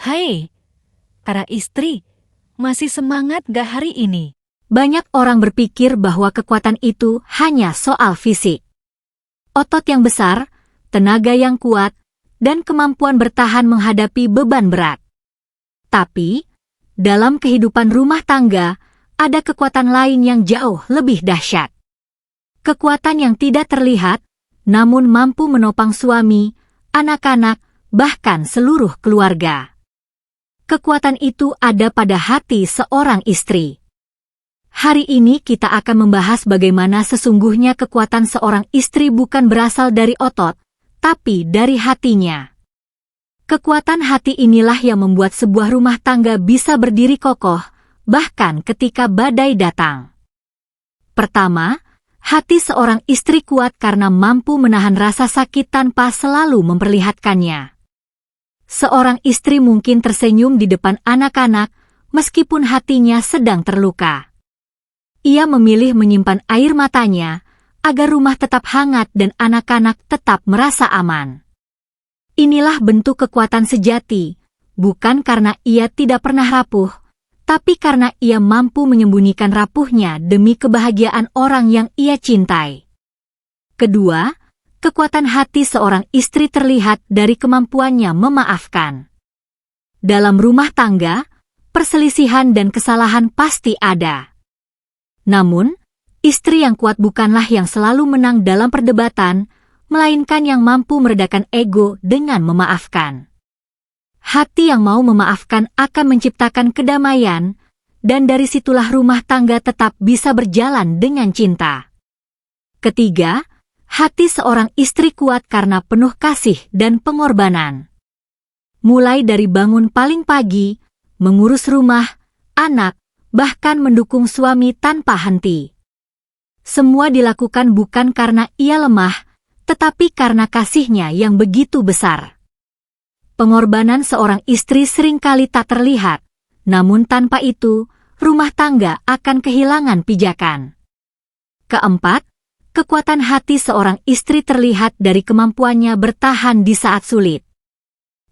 Hai, para istri, masih semangat gak hari ini? Banyak orang berpikir bahwa kekuatan itu hanya soal fisik. Otot yang besar, tenaga yang kuat, dan kemampuan bertahan menghadapi beban berat. Tapi, dalam kehidupan rumah tangga, ada kekuatan lain yang jauh lebih dahsyat. Kekuatan yang tidak terlihat, namun mampu menopang suami, anak-anak, bahkan seluruh keluarga. Kekuatan itu ada pada hati seorang istri. Hari ini kita akan membahas bagaimana sesungguhnya kekuatan seorang istri bukan berasal dari otot, tapi dari hatinya. Kekuatan hati inilah yang membuat sebuah rumah tangga bisa berdiri kokoh, bahkan ketika badai datang. Pertama, hati seorang istri kuat karena mampu menahan rasa sakit tanpa selalu memperlihatkannya. Seorang istri mungkin tersenyum di depan anak-anak, meskipun hatinya sedang terluka. Ia memilih menyimpan air matanya, agar rumah tetap hangat dan anak-anak tetap merasa aman. Inilah bentuk kekuatan sejati, bukan karena ia tidak pernah rapuh, tapi karena ia mampu menyembunyikan rapuhnya demi kebahagiaan orang yang ia cintai. Kedua, kekuatan hati seorang istri terlihat dari kemampuannya memaafkan. Dalam rumah tangga, perselisihan dan kesalahan pasti ada. Namun, istri yang kuat bukanlah yang selalu menang dalam perdebatan, melainkan yang mampu meredakan ego dengan memaafkan. Hati yang mau memaafkan akan menciptakan kedamaian, dan dari situlah rumah tangga tetap bisa berjalan dengan cinta. Ketiga, hati seorang istri kuat karena penuh kasih dan pengorbanan. Mulai dari bangun paling pagi, mengurus rumah, anak, bahkan mendukung suami tanpa henti. Semua dilakukan bukan karena ia lemah, tetapi karena kasihnya yang begitu besar. Pengorbanan seorang istri seringkali tak terlihat, namun tanpa itu, rumah tangga akan kehilangan pijakan. Keempat, kekuatan hati seorang istri terlihat dari kemampuannya bertahan di saat sulit.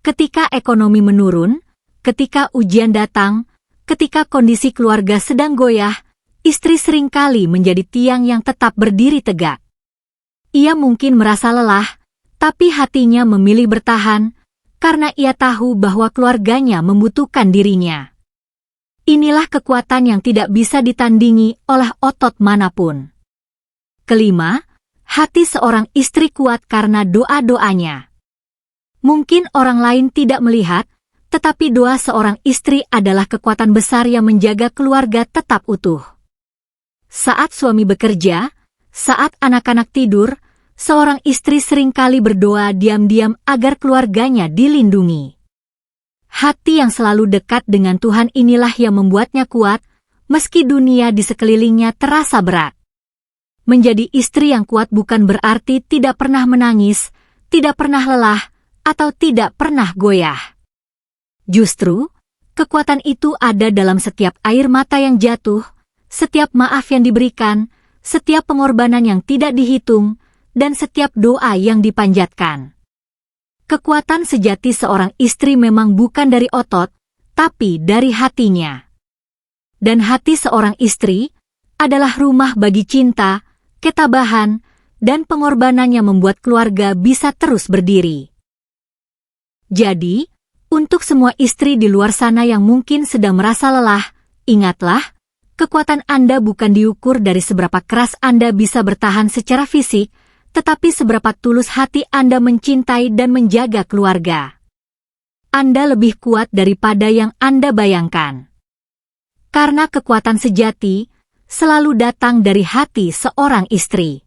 Ketika ekonomi menurun, ketika ujian datang, ketika kondisi keluarga sedang goyah, istri seringkali menjadi tiang yang tetap berdiri tegak. Ia mungkin merasa lelah, tapi hatinya memilih bertahan, karena ia tahu bahwa keluarganya membutuhkan dirinya. Inilah kekuatan yang tidak bisa ditandingi oleh otot manapun. Kelima, hati seorang istri kuat karena doa-doanya. Mungkin orang lain tidak melihat, tetapi doa seorang istri adalah kekuatan besar yang menjaga keluarga tetap utuh. Saat suami bekerja, saat anak-anak tidur, seorang istri seringkali berdoa diam-diam agar keluarganya dilindungi. Hati yang selalu dekat dengan Tuhan inilah yang membuatnya kuat, meski dunia di sekelilingnya terasa berat. Menjadi istri yang kuat bukan berarti tidak pernah menangis, tidak pernah lelah, atau tidak pernah goyah. Justru, kekuatan itu ada dalam setiap air mata yang jatuh, setiap maaf yang diberikan, setiap pengorbanan yang tidak dihitung, dan setiap doa yang dipanjatkan. Kekuatan sejati seorang istri memang bukan dari otot, tapi dari hatinya. Dan hati seorang istri adalah rumah bagi cinta, ketabahan, dan pengorbanan yang membuat keluarga bisa terus berdiri. Jadi, untuk semua istri di luar sana yang mungkin sedang merasa lelah, ingatlah, kekuatan Anda bukan diukur dari seberapa keras Anda bisa bertahan secara fisik, tetapi seberapa tulus hati Anda mencintai dan menjaga keluarga. Anda lebih kuat daripada yang Anda bayangkan. Karena kekuatan sejati selalu datang dari hati seorang istri.